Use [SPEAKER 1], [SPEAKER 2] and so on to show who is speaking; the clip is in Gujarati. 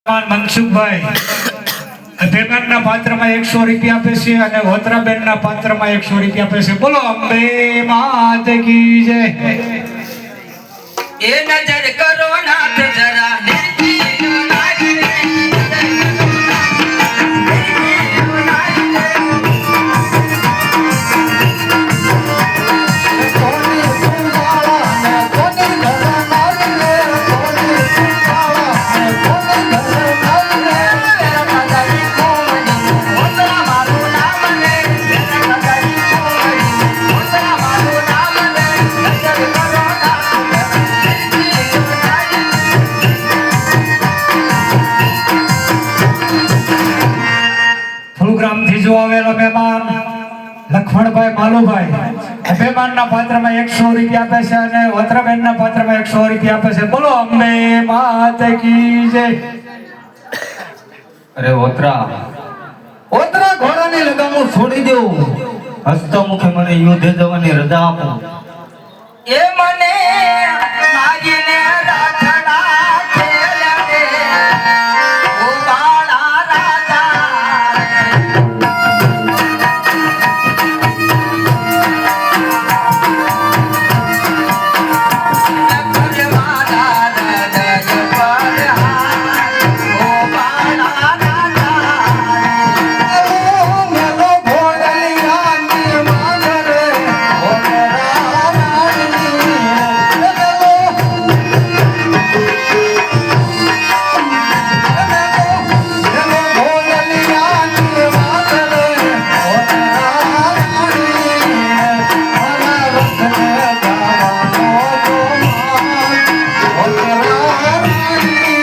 [SPEAKER 1] મનસુખભાઈ અભિમાનના પાત્રમાં 100 રૂપિયા આપે છે અને હોતરાબેનના પાત્રમાં 100 રૂપિયા આપે છે. બોલો અંબે માત કી જય.
[SPEAKER 2] એ નજર કરો નાથ જરા
[SPEAKER 1] આવેલો મહેમાન લખમણભાઈ માલુભાઈ અભિમાનના પાત્રમાં 100 રૂપિયા આપે છે અને હોતરાબેનના પાત્રમાં 100 રૂપિયા આપે છે. બોલો અંબે માત કી જય.
[SPEAKER 3] અરે ઓતરા ઘોડાની લગામો છોડી દેવું, હસતા મુખે મને યુદ્ધે જવાની રજા આપો.
[SPEAKER 2] એ મને